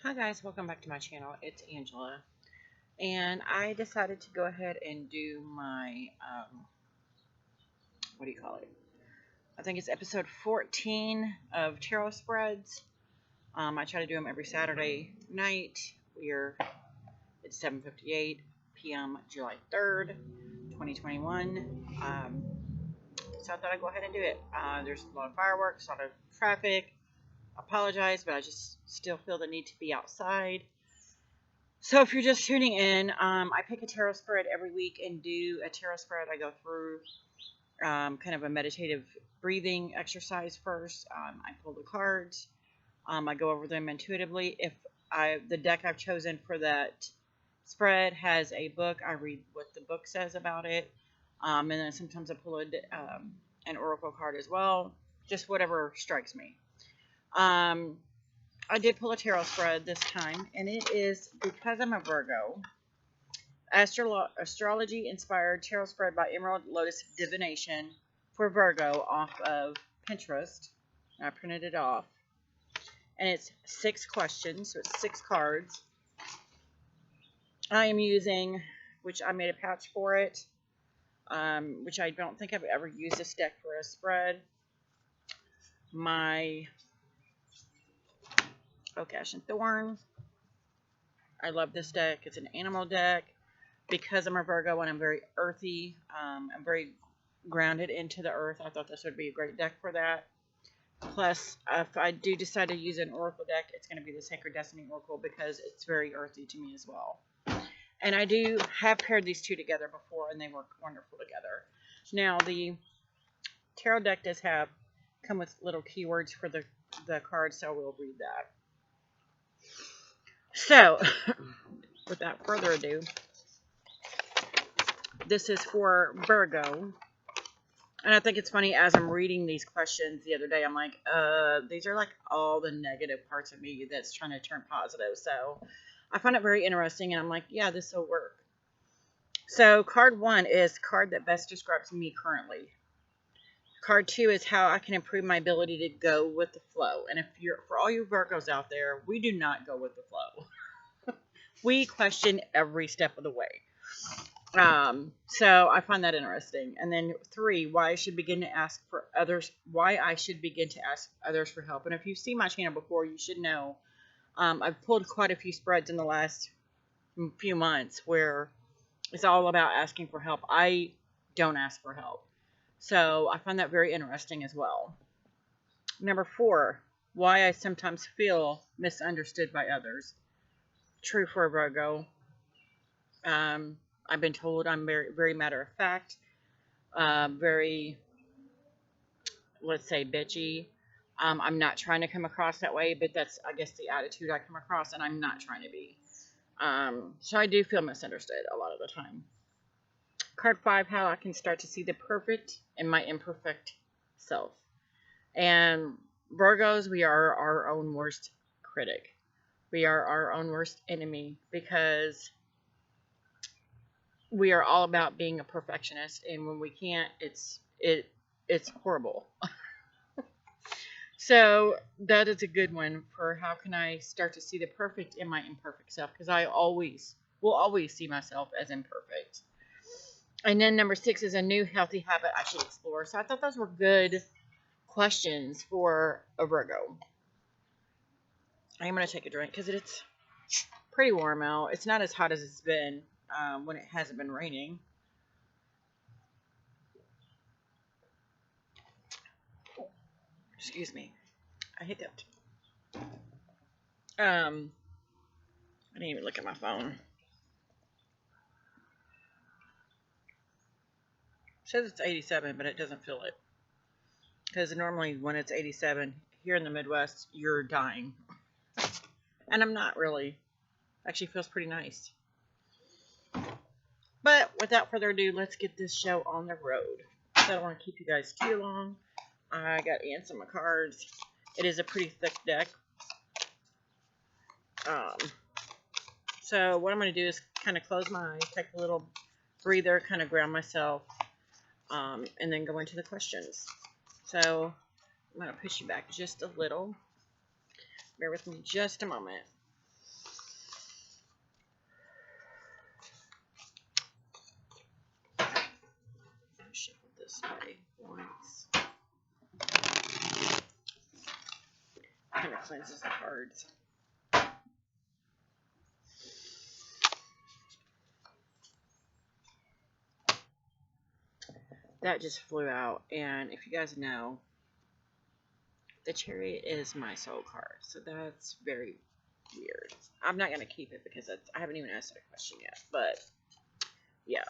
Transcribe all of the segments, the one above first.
Hi guys, welcome back to my channel. It's Angela, and I decided to go ahead and do my what do you call it? I think it's episode 14 of tarot spreads. I try to do them every Saturday night. It's 7:58 p.m. July 3rd, 2021. So I thought I'd go ahead and do it. There's a lot of fireworks, a lot of traffic. I apologize, but I just still feel the need to be outside. So if you're just tuning in, I pick a tarot spread every week and do a tarot spread. I go through kind of a meditative breathing exercise first. I pull the cards. I go over them intuitively. If the deck I've chosen for that spread has a book, I read what the book says about it. And then sometimes I pull an oracle card as well. Just whatever strikes me. I did pull a tarot spread this time, and it is because I'm a Virgo. Astrology inspired tarot spread by Emerald Lotus Divination for Virgo off of Pinterest. I printed it off, and it's 6 questions, so it's 6 cards. I am using, which I made a pouch for it, which I don't think I've ever used this deck for a spread. My Oak Ash and Thorn. I love this deck. It's an animal deck. Because I'm a Virgo and I'm very earthy, I'm very grounded into the earth, I thought this would be a great deck for that. Plus, if I do decide to use an oracle deck, it's going to be the Sacred Destiny Oracle because it's very earthy to me as well. And I do have paired these two together before, and they work wonderful together. Now, the tarot deck does come with little keywords for the cards, so we'll read that. So, without further ado, this is for Virgo. And I think it's funny, as I'm reading these questions the other day, I'm like, these are like all the negative parts of me that's trying to turn positive. So I find it very interesting, and I'm like, yeah, this will work. So card 1 is card that best describes me currently. Card 2 is how I can improve my ability to go with the flow. And for all you Virgos out there, we do not go with the flow. We question every step of the way. So I find that interesting. And then 3, why I should begin to ask others for help. And if you've seen my channel before, you should know I've pulled quite a few spreads in the last few months where it's all about asking for help. I don't ask for help. So I find that very interesting as well. Number 4, why I sometimes feel misunderstood by others. True for a Virgo. I've been told I'm very, very matter of fact, very, let's say, bitchy. I'm not trying to come across that way, but that's, I guess, the attitude I come across, and I'm not trying to be. So I do feel misunderstood a lot of the time. Card 5, how I can start to see the perfect in my imperfect self. And Virgos, we are our own worst critic. We are our own worst enemy because we are all about being a perfectionist, and when we can't, it's horrible. So that is a good one for how can I start to see the perfect in my imperfect self, because I will always see myself as imperfect. And then number 6 is a new healthy habit I should explore. So I thought those were good questions for a Virgo. I'm going to take a drink because it's pretty warm out. It's not as hot as it's been when it hasn't been raining. Excuse me. I hate that. I didn't even look at my phone. It says it's 87, but it doesn't feel it. Because normally when it's 87, here in the Midwest, you're dying. And I'm not really. Actually feels pretty nice. But without further ado, let's get this show on the road. So I don't want to keep you guys too long. I got to answer my cards. It is a pretty thick deck. So what I'm going to do is kind of close my eyes, take a little breather, kind of ground myself, and then go into the questions. So I'm going to push you back just a little. Bear with me just a moment. this way once. Kind of cleanses the cards. That just flew out, and if you guys know, the Chariot is my soul card, so that's very weird. I'm not going to keep it because I haven't even asked it a question yet, but yeah.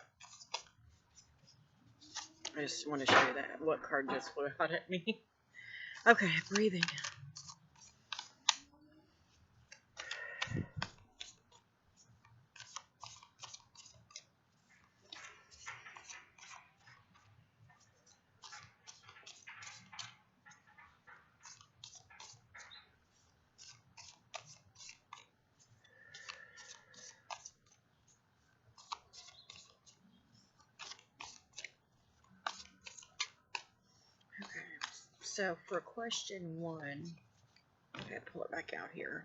I just want to show you that what card just flew out at me. Okay, breathing. So for question 1, I'm going to pull it back out here.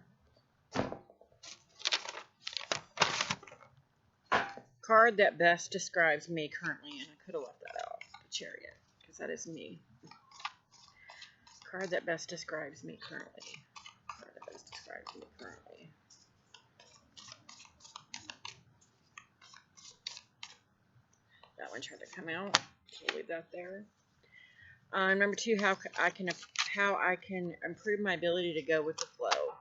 Card that best describes me currently, and I could have left that out, the Chariot, because that is me. Card that best describes me currently. Card that best describes me currently. That one tried to come out, so we'll leave that there. Number 2, how I can improve my ability to go with the flow.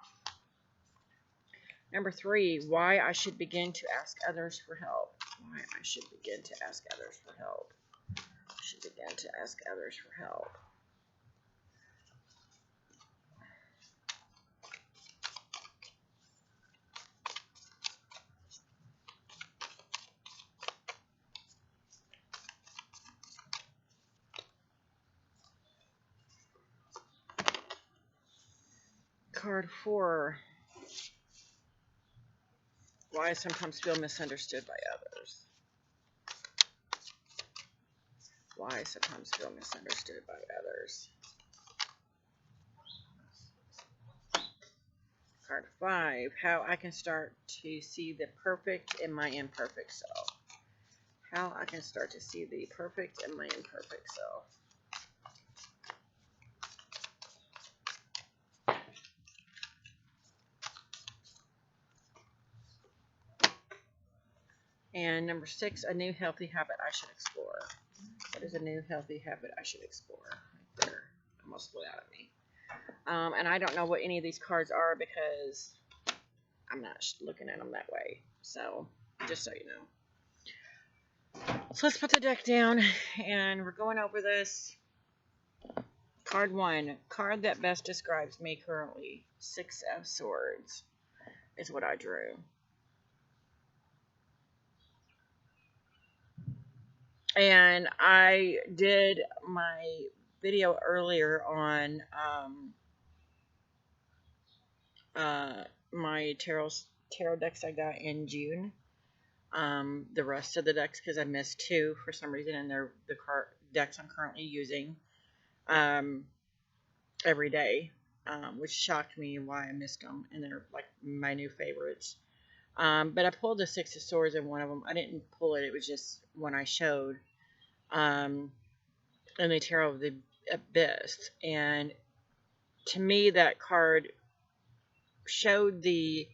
Number 3, why I should begin to ask others for help. Why I should begin to ask others for help. I should begin to ask others for help. Card 4. Why I sometimes feel misunderstood by others. Why I sometimes feel misunderstood by others. Card 5. How I can start to see the perfect in my imperfect self. How I can start to see the perfect in my imperfect self. And number 6, a new healthy habit I should explore. What is a new healthy habit I should explore? Right there. Almost flew out at me. And I don't know what any of these cards are because I'm not looking at them that way. So, just so you know. So let's put the deck down and we're going over this. Card 1. Card that best describes me currently. 6 of Swords is what I drew. And I did my video earlier on my tarot decks I got in June. The rest of the decks, because I missed 2 for some reason, and they're the decks I'm currently using every day, which shocked me why I missed them, and they're like my new favorites. But I pulled the 6 of Swords in one of them. I didn't pull it, it was just one I showed. In the Tarot of the Abyss. And to me, that card showed the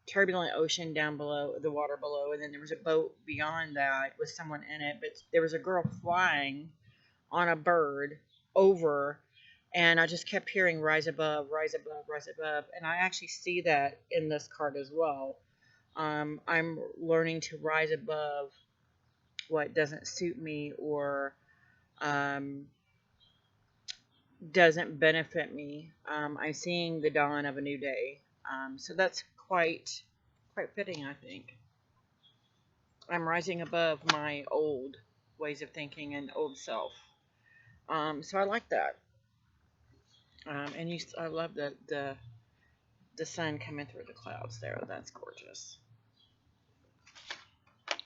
turbulent ocean down below, the water below, and then there was a boat beyond that with someone in it, but there was a girl flying on a bird over, and I just kept hearing rise above, rise above, rise above, and I actually see that in this card as well. I'm learning to rise above what doesn't suit me or doesn't benefit me. I'm seeing the dawn of a new day. So that's quite fitting, I think. I'm rising above my old ways of thinking and old self. So I like that. And I love the sun coming through the clouds there. That's gorgeous.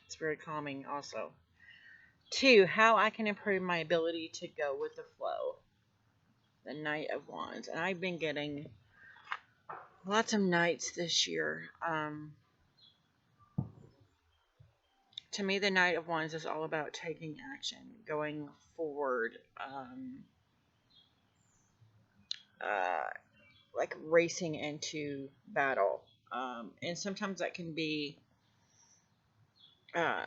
It's very calming also. 2, how I can improve my ability to go with the flow. The Knight of Wands. And I've been getting lots of knights this year to me, the Knight of Wands is all about taking action, going forward, uh, like racing into battle. And sometimes that can be, um,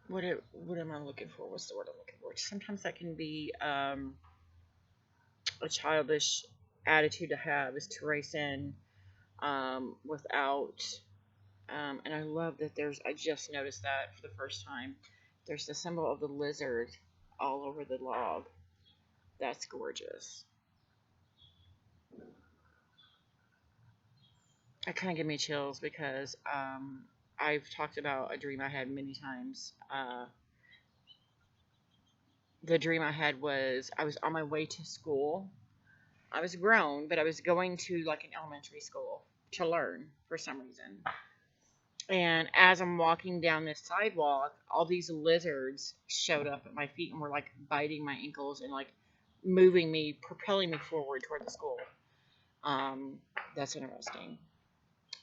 what am I looking for? What's the word I'm looking for? Sometimes that can be a childish attitude to have, is to race in without. And I love that I just noticed that for the first time. There's the symbol of the lizard all over the log. That's gorgeous. It kind of gave me chills because I've talked about a dream I had many times. The dream I had was I was on my way to school. I was grown, but I was going to like an elementary school to learn for some reason. And as I'm walking down this sidewalk, all these lizards showed up at my feet and were like biting my ankles and like moving me, propelling me forward toward the school. That's interesting.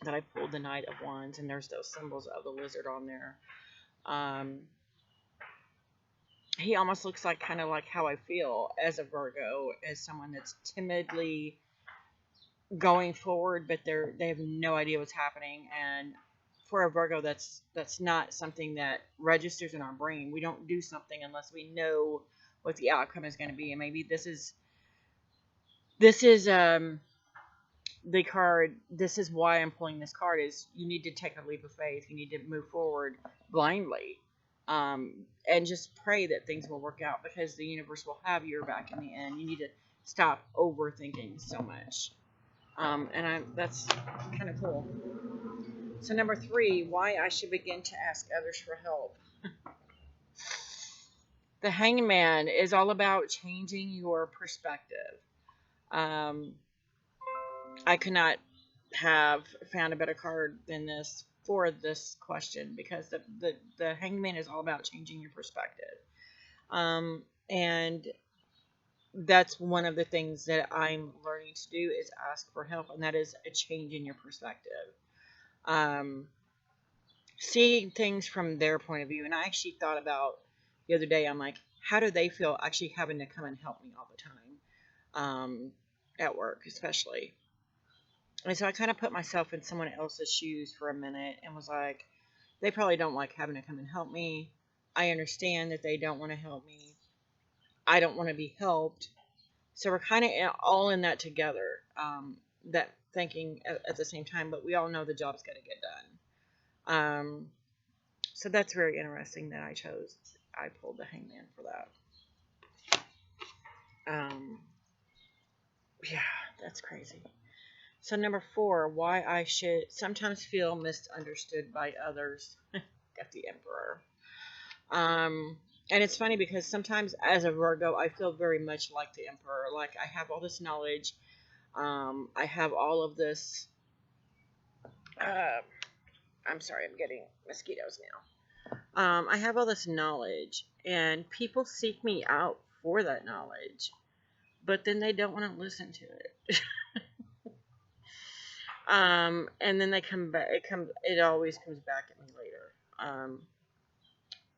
That I pulled the Knight of Wands, and there's those symbols of the lizard on there. He almost looks like kind of like how I feel as a Virgo, as someone that's timidly going forward, but they have no idea what's happening. And for a Virgo, that's not something that registers in our brain. We don't do something unless we know what the outcome is going to be. And maybe this is the card. This is why I'm pulling this card. Is you need to take a leap of faith. You need to move forward blindly, and just pray that things will work out, because the universe will have your back in the end. You need to stop overthinking so much. That's kind of cool. So number 3, why I should begin to ask others for help. The Hangman is all about changing your perspective. I could not have found a better card than this for this question, because the Hangman is all about changing your perspective. And that's one of the things that I'm learning to do, is ask for help, and that is a change in your perspective. Seeing things from their point of view. And I actually thought about the other day, I'm like, how do they feel actually having to come and help me all the time, at work especially? And so I kind of put myself in someone else's shoes for a minute and was like, they probably don't like having to come and help me. I understand that they don't want to help me. I don't want to be helped. So we're kind of all in that together, that thinking at the same time, but we all know the job's got to get done. So that's very interesting that I pulled the Hangman for that. Yeah, that's crazy. So number 4, why I should sometimes feel misunderstood by others. Got the Emperor. And it's funny because sometimes as a Virgo, I feel very much like the Emperor. Like I have all this knowledge. I have all of this. I'm sorry, I'm getting mosquitoes now. I have all this knowledge, and people seek me out for that knowledge, but then they don't want to listen to it. And then they come back. It always comes back at me later.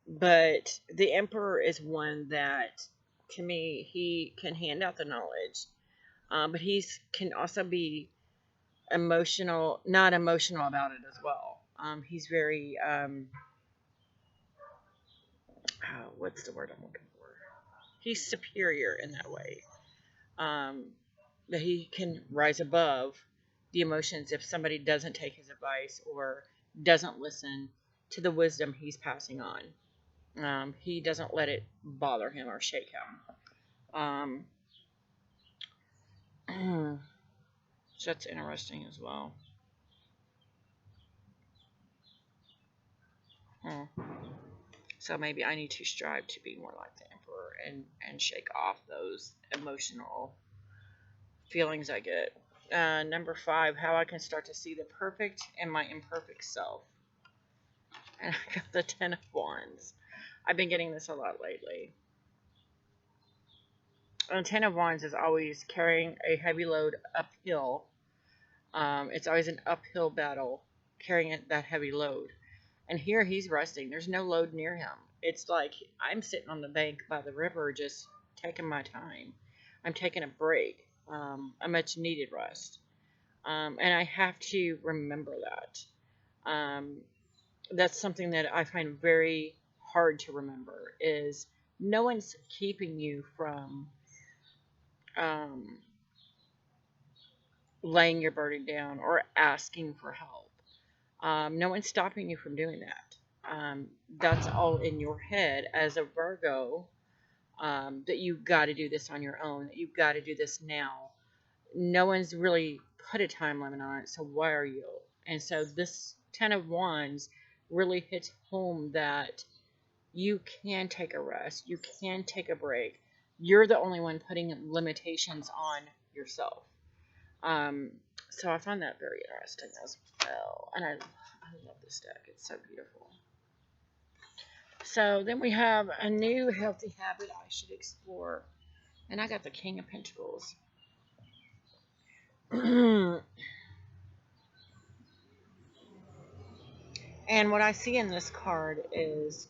But the Emperor is one that, to me, he can hand out the knowledge, but he can also be not emotional about it as well. He's very, what's the word I'm looking for? He's superior in that way. That he can rise above the emotions if somebody doesn't take his advice or doesn't listen to the wisdom he's passing on. He doesn't let it bother him or shake him. So that's interesting as well. So maybe I need to strive to be more like the Emperor and shake off those emotional feelings I get. Number 5, how I can start to see the perfect in my imperfect self. And I got the 10 of Wands. I've been getting this a lot lately. And 10 of Wands is always carrying a heavy load uphill. It's always an uphill battle, carrying that heavy load. And here he's resting. There's no load near him. It's like I'm sitting on the bank by the river just taking my time. I'm taking a break, a much needed rest. And I have to remember that. Um, that's something that I find very hard to remember is no one's keeping you from um, laying your burden down or asking for help. No one's stopping you from doing that. That's all in your head as a Virgo, that you've got to do this on your own, that you've got to do this now. No one's really put a time limit on it, so why are you? And so this Ten of Wands really hits home that you can take a rest, you can take a break. You're the only one putting limitations on yourself. Um, so I find that very interesting as well. And I love this deck. It's so beautiful. So then we have a new healthy habit I should explore. And I got the King of Pentacles. And what I see in this card is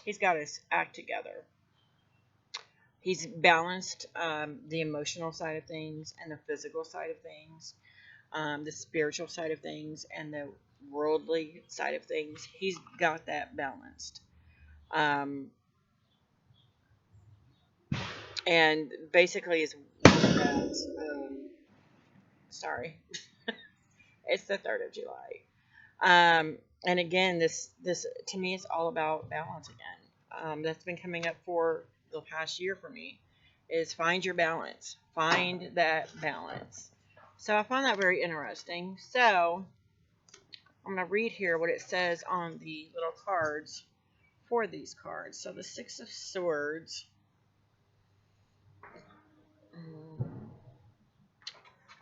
he's got his act together. He's balanced the emotional side of things and the physical side of things, the spiritual side of things, and the worldly side of things. He's got that balanced. And basically is sorry. It's the 3rd of July. And again, this to me is all about balance again. That's been coming up for the past year for me, is find your balance. Find that balance. So I find that very interesting. So I'm going to read here what it says on the little cards for these cards. So the 6 of Swords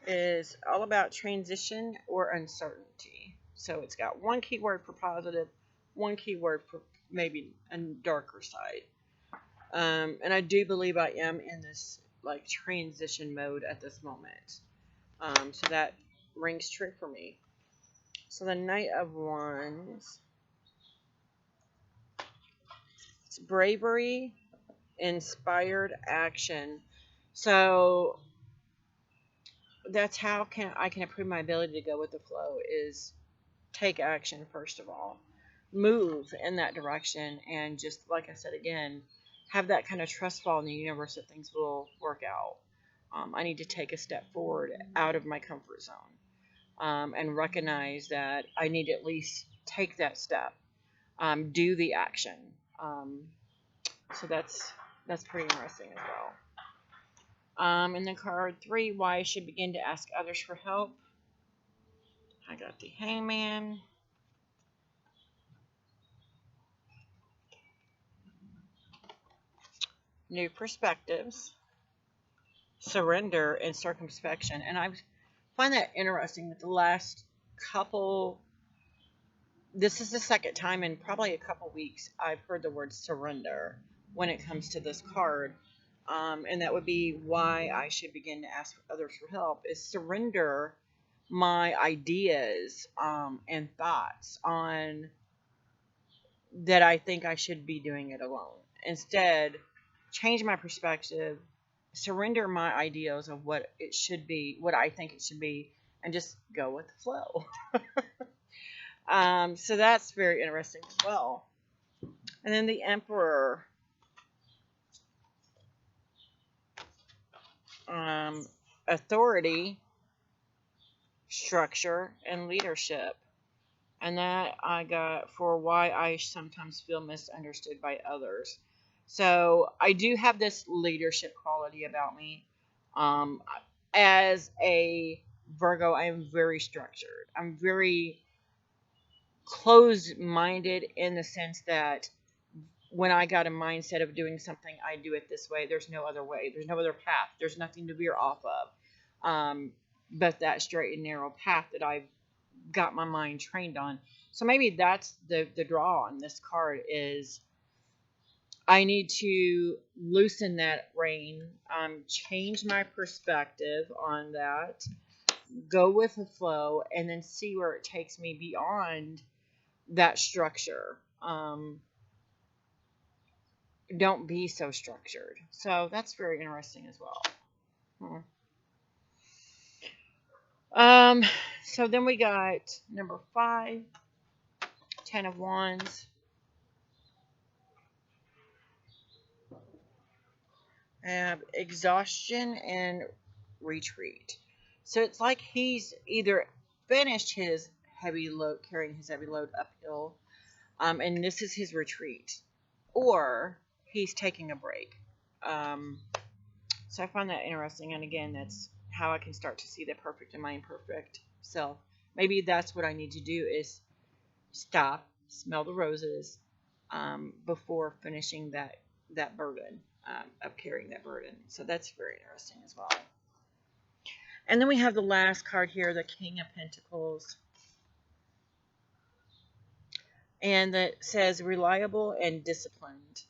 is all about transition or uncertainty. So it's got one keyword for positive, one keyword for maybe a darker side. And I do believe I am in this like transition mode at this moment. So that rings true for me. So the Knight of Wands, it's bravery, inspired action. So that's how I can improve my ability to go with the flow, is take action first of all, move in that direction, and just like I said again, have that kind of trust fall in the universe that things will work out. I need to take a step forward out of my comfort zone, and recognize that I need to at least take that step, do the action. So that's pretty interesting as well. And then card 3, why I should begin to ask others for help. I got the Hangman. New perspectives. Surrender and circumspection. And I find that interesting that the last couple, this is the second time in probably a couple weeks I've heard the word surrender when it comes to this card. And that would be why I should begin to ask others for help, is surrender my ideas and thoughts on that I think I should be doing it alone. Instead, change my perspective, surrender my ideas of what it should be, what I think it should be, and just go with the flow. So that's very interesting as well. And then the Emperor. Authority, structure, and leadership. And that I got for why I sometimes feel misunderstood by others. So I do have this leadership quality about me. As a Virgo, I am very structured. I'm very closed-minded in the sense that when I got a mindset of doing something, I do it this way. There's no other way. There's no other path. There's nothing to veer off of. But that straight and narrow path that I've got my mind trained on. So maybe that's the draw on this card, is I need to loosen that rein, change my perspective on that, go with the flow, and then see where it takes me beyond that structure. Don't be so structured. So that's very interesting as well. Hmm. Um, so then we got number 5, 10 of Wands. Exhaustion and retreat. So it's like he's either finished his heavy load, carrying his heavy load uphill, and this is his retreat, or he's taking a break. Um, so I find that interesting, and again, that's how I can start to see the perfect in my imperfect self. Maybe that's what I need to do is stop, smell the roses, before finishing that burden, of carrying that burden. So that's very interesting as well. And then we have the last card here, the King of Pentacles, and that says reliable and disciplined.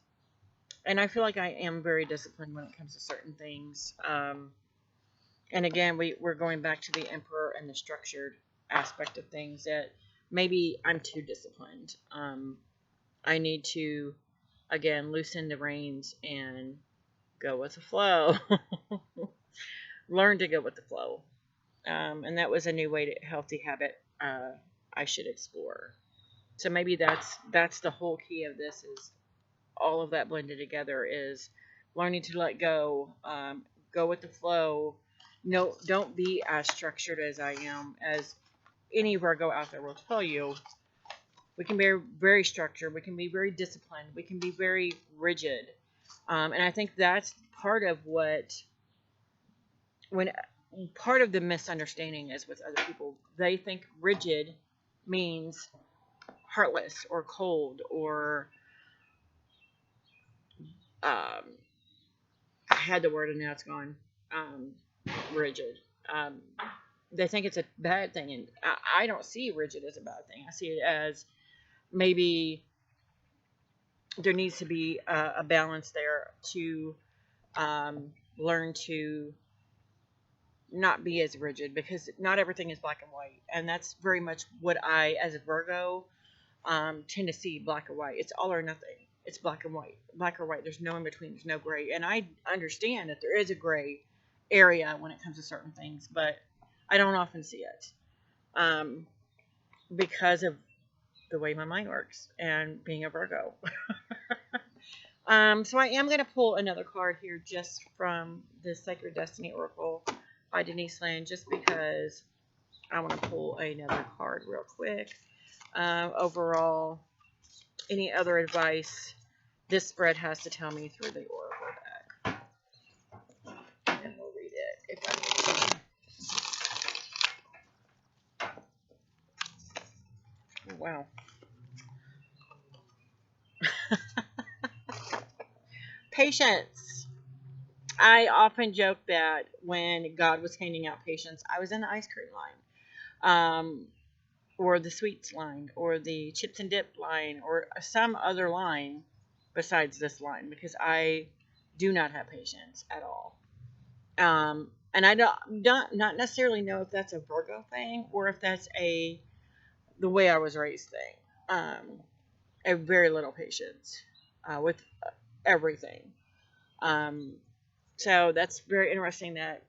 And I feel like I am very disciplined when it comes to certain things. And again, we're going back to the Emperor and the structured aspect of things, that maybe I'm too disciplined. I need to, again, loosen the reins and go with the flow. Learn to go with the flow. And that was a new way to healthy habit, I should explore. So maybe that's the whole key of this, is all of that blended together, is learning to let go, go with the flow. No, don't be as structured as I am. As any Virgo out there will tell you, we can be very structured, we can be very disciplined, we can be very rigid. And I think that's part of when part of the misunderstanding is with other people. They think rigid means heartless or cold or, I had the word and now it's gone. Rigid. Um, they think it's a bad thing, and I don't see rigid as a bad thing. I see it as maybe there needs to be a balance there to, learn to not be as rigid, because not everything is black and white, and that's very much what I, as a Virgo, tend to see. Black or white. It's all or nothing. It's black and white. Black or white. There's no in between. There's no gray. And I understand that there is a gray area when it comes to certain things, but I don't often see it, um, because of the way my mind works and being a Virgo. So I am going to pull another card here just from the Sacred Destiny Oracle by Denise Land, just because I want to pull another card real quick. Overall, any other advice this spread has to tell me through the Oracle deck. And we'll read it if I can. Wow. Patience. I often joke that when God was handing out patience, I was in the ice cream line, or the sweets line, or the chips and dip line, or some other line besides this line, because I do not have patience at all. And I don't not necessarily know if that's a Virgo thing or if that's the way I was raised thing. A very little patience, with everything. Um, so that's very interesting. That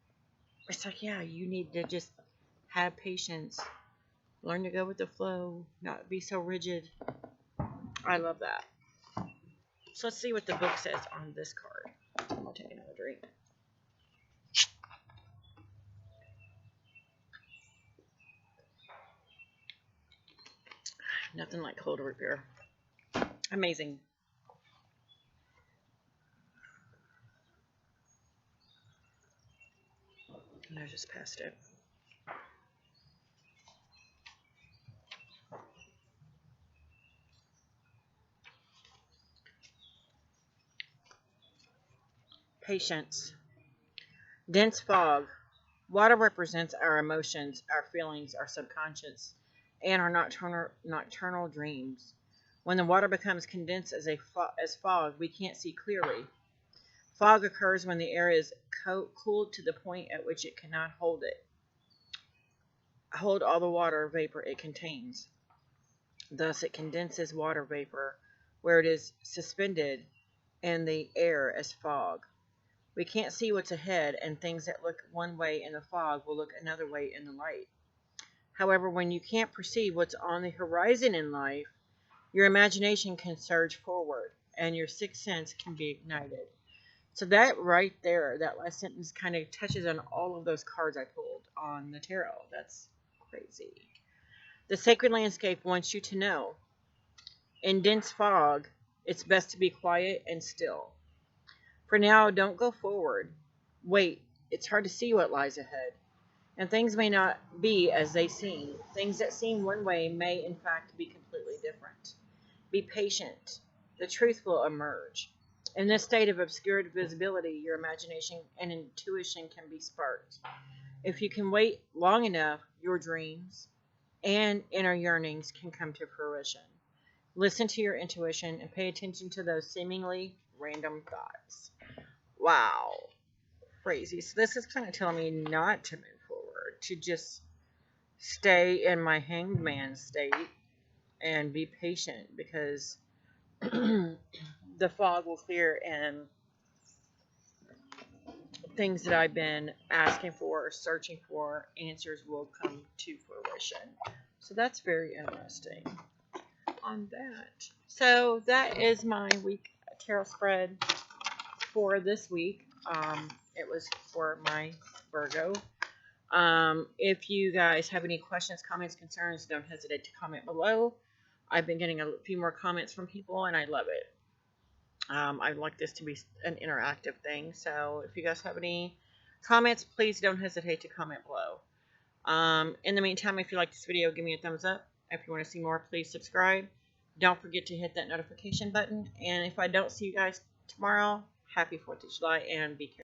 it's like, yeah, you need to just have patience, learn to go with the flow, not be so rigid. I love that. So let's see what the book says on this card. I'll take another drink. Nothing like cold root beer. Amazing. And I just passed it. Patience. Dense fog. Water represents our emotions, our feelings, our subconscious, and our nocturnal dreams. When the water becomes condensed as fog, we can't see clearly. Fog occurs when the air is cooled to the point at which it cannot hold all the water vapor it contains. Thus, it condenses water vapor where it is suspended in the air as fog. We can't see what's ahead, and things that look one way in the fog will look another way in the light. However, when you can't perceive what's on the horizon in life, your imagination can surge forward and your sixth sense can be ignited. So that right there, that last sentence kind of touches on all of those cards I pulled on the tarot. That's crazy. The sacred landscape wants you to know. In dense fog, it's best to be quiet and still. For now, don't go forward. Wait, it's hard to see what lies ahead. And things may not be as they seem. Things that seem one way may, in fact, be completely different. Be patient. The truth will emerge. In this state of obscured visibility, your imagination and intuition can be sparked. If you can wait long enough, your dreams and inner yearnings can come to fruition. Listen to your intuition and pay attention to those seemingly random thoughts. Wow. Crazy. So this is kind of telling me not to move forward, to just stay in my hanged man state and be patient, because the fog will clear and things that I've been asking for or searching for, answers will come to fruition. So that's very interesting on that. So that is my week tarot spread for this week. It was for my Virgo. If you guys have any questions, comments, concerns, don't hesitate to comment below. I've been getting a few more comments from people, and I love it. I'd like this to be an interactive thing. So if you guys have any comments, please don't hesitate to comment below. In the meantime, if you like this video, give me a thumbs up. If you want to see more, please subscribe. Don't forget to hit that notification button. And if I don't see you guys tomorrow, happy 4th of July and be careful.